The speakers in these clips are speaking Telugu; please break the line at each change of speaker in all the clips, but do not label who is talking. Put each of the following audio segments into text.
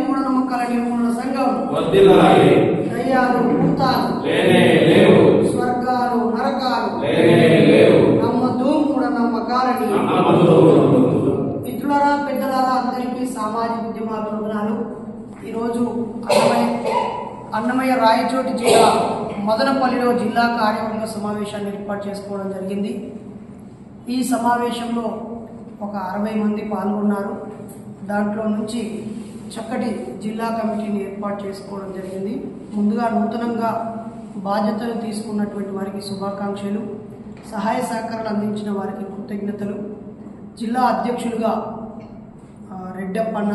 మూఢనమ్మకాల నిర్మూలన సంఘం
వర్ధిల్లాలి.
దయ్యాలు భూతాలు
లేనే లేవు,
స్వర్గాలు నరకాలు
లేనే లేవు,
నమ్మద్దు మూఢనమ్మకాలని.
నమ్మద్దు.
మిత్రులారా, పెద్దలారా, అందరికీ సామాజిక ఉద్యమాభివందనాలు. ఈరోజు అన్నమయ్య రాయచోటి జిల్లా మదనపల్లిలో జిల్లా కార్యవర్గ సమావేశాన్ని ఏర్పాటు చేసుకోవడం జరిగింది. ఈ సమావేశంలో ఒక 60 మంది పాల్గొన్నారు. దాంట్లో నుంచి చక్కటి జిల్లా కమిటీని ఏర్పాటు చేసుకోవడం జరిగింది. ముందుగా నూతనంగా బాధ్యతలు తీసుకున్నటువంటి వారికి శుభాకాంక్షలు, సహాయ సహకారాలు అందించిన వారికి కృతజ్ఞతలు. జిల్లా అధ్యక్షులుగా రెడ్డప్పన్న,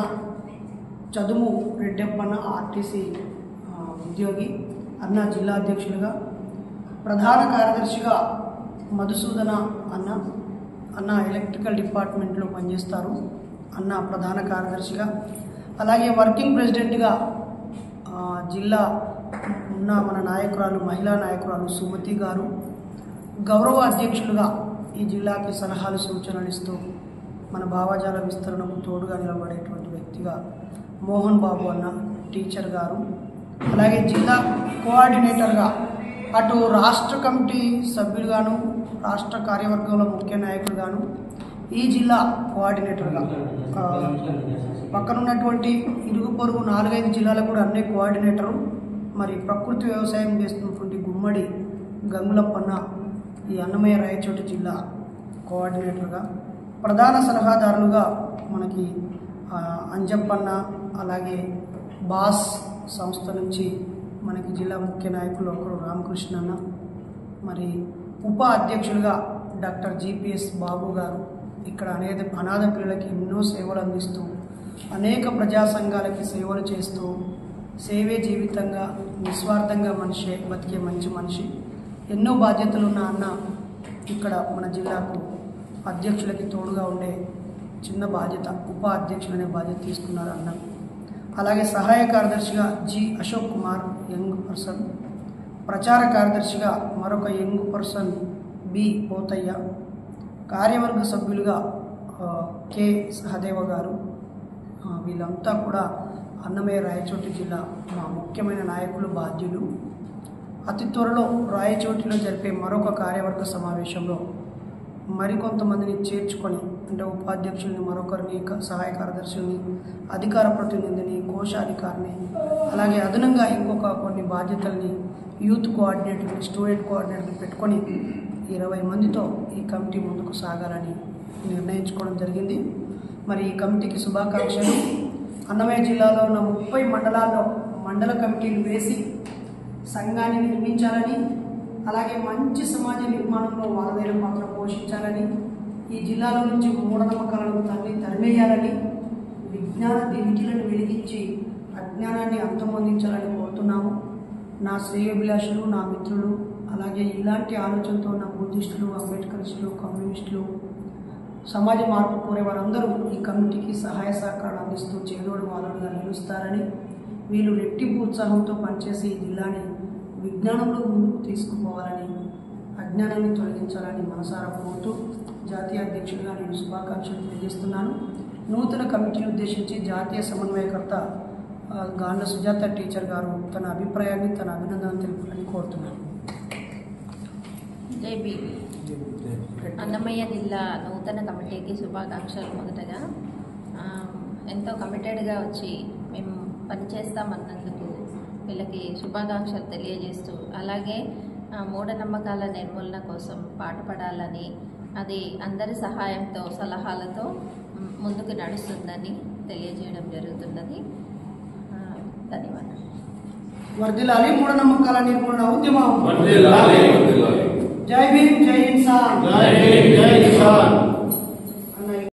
చదుము రెడ్డప్పన్న ఆర్టీసీ ఉద్యోగి అన్న జిల్లా అధ్యక్షులుగా, ప్రధాన కార్యదర్శిగా మధుసూదన అన్న ఎలక్ట్రికల్ డిపార్ట్మెంట్లో పనిచేస్తారు, అన్న ప్రధాన కార్యదర్శిగా. అలాగే వర్కింగ్ ప్రెసిడెంట్గా జిల్లా ఉన్న మన నాయకురాలు, మహిళా నాయకురాలు సుమతి గారు. గౌరవ అధ్యక్షులుగా ఈ జిల్లాకి సలహాలు సూచనలు ఇస్తూ మన భావజాల విస్తరణకు తోడుగా నిలబడేటువంటి వ్యక్తిగా మోహన్ బాబు అన్న టీచర్ గారు. అలాగే జిల్లా కోఆర్డినేటర్గా అటు రాష్ట్ర కమిటీ సభ్యులుగాను, రాష్ట్ర కార్యవర్గంలో ముఖ్య నాయకుడుగాను, ఈ జిల్లా కోఆర్డినేటర్గా పక్కనున్నటువంటి ఇరుగు పొరుగు 4-5 జిల్లాలకు కూడా అన్ని కోఆర్డినేటరు. మరి ప్రకృతి వ్యవసాయం చేస్తున్నటువంటి గుమ్మడి గంగులప్పన్న ఈ అన్నమయ్య రాయచోటి జిల్లా కోఆర్డినేటర్గా, ప్రధాన సలహాదారులుగా మనకి అంజప్పన్న, అలాగే బాస్ సంస్థ నుంచి మనకి జిల్లా ముఖ్య నాయకులు ఒకరు రామకృష్ణ అన్న, మరి ఉప అధ్యక్షులుగా డాక్టర్ జిపిఎస్ బాబు గారు. ఇక్కడ అనాథ పిల్లలకి ఎన్నో సేవలు అందిస్తూ, అనేక ప్రజా సంఘాలకి సేవలు చేస్తూ, సేవే జీవితంగా నిస్వార్థంగా మనిషి బతికే మంచి మనిషి. ఎన్నో బాధ్యతలు ఉన్న అన్న ఇక్కడ మన జిల్లాకు అధ్యక్షులకి తోడుగా ఉండే చిన్న బాధ్యత, ఉప అధ్యక్షులు అనే బాధ్యత తీసుకున్నారు అన్న. అలాగే సహాయ కార్యదర్శిగా G Ashok Kumar young person, ప్రచార కార్యదర్శిగా మరొక యంగ్ పర్సన్ బి పోతయ్య, కార్యవర్గ సభ్యులుగా కె సహదేవ గారు. వీళ్ళంతా కూడా అన్నమయ్య రాయచోటి జిల్లా మా ముఖ్యమైన నాయకులు, బాధ్యులు. అతి త్వరలో రాయచోటిలో జరిపే మరొక కార్యవర్గ సమావేశంలో మరికొంతమందిని చేర్చుకొని, అంటే ఉపాధ్యక్షుల్ని, మరొకరిని, సహాయ కార్యదర్శుల్ని, అధికార ప్రతినిధిని, కోశాధికారిని, అలాగే అదనంగా ఇంకొక కొన్ని బాధ్యతల్ని, యూత్ కోఆర్డినేటర్ని, స్టూడెంట్ కోఆర్డినేటర్ని పెట్టుకొని 20 మందితో ఈ కమిటీ ముందుకు సాగాలని నిర్ణయించుకోవడం జరిగింది. మరి ఈ కమిటీకి శుభాకాంక్షలు. అన్నమయ్య జిల్లాలో ఉన్న 30 మండలాల్లో మండల కమిటీలు వేసి సంఘాన్ని నిర్మించాలని, అలాగే మంచి సమాజ నిర్మాణంలో వారధైన పాత్ర పోషించాలని, ఈ జిల్లాలో నుంచి మూఢనమ్మకాలను తరిమేయాలని, విజ్ఞాన దివిటీలను వెలిగించి అజ్ఞానాన్ని అంతమొందించాలని కోరుతున్నాము. నా శ్రేయోభిలాషులు, నా మిత్రులు, అలాగే ఇలాంటి ఆలోచనతో ఉన్న బుద్ధిస్టులు, అంబేద్కరిస్టులు, కమ్యూనిస్టులు, సమాజ మార్పు కోరే వారందరూ ఈ కమిటీకి సహాయ సహకారాలు అందిస్తూ చేదోడు వాదోడుగా నిలుస్తారని, వీళ్ళు రెట్టింపు ఉత్సాహంతో పనిచేసి ఈ జిల్లాని విజ్ఞానంలో ముందుకు తీసుకుపోవాలని, అజ్ఞానాన్ని తొలగించాలని మనసారా కోరుతూ జాతీయ అధ్యక్షుడిగా నేను శుభాకాంక్షలు తెలియజేస్తున్నాను. నూతన కమిటీని ఉద్దేశించి జాతీయ సమన్వయకర్త గాండ్ల సుజాత టీచర్ గారు తన అభిప్రాయాన్ని, తన అభినందనలు తెలుపాలని కోరుతున్నాను.
జై బీబీ. అన్నమయ్య జిల్లా నూతన కమిటీకి శుభాకాంక్షలు. మొదటగా ఎంతో కమిటెడ్గా వచ్చి మేము పనిచేస్తామన్నందుకు వీళ్ళకి శుభాకాంక్షలు తెలియజేస్తూ, అలాగే మూఢనమ్మకాల నిర్మూలన కోసం పాటుపడాలని, అది అందరి సహాయంతో, సలహాలతో ముందుకు నడుస్తుందని తెలియజేయడం జరుగుతున్నది. ధన్యవాదాలు.
వర్ధిల్లాలి మూఢనమ్మకాల నిర్మూలన ఉద్యమం.
వర్ధిల్లాలి.
జై భీమ్, జై ఇన్సాన్.
జై భీమ్, జై కిసాన్.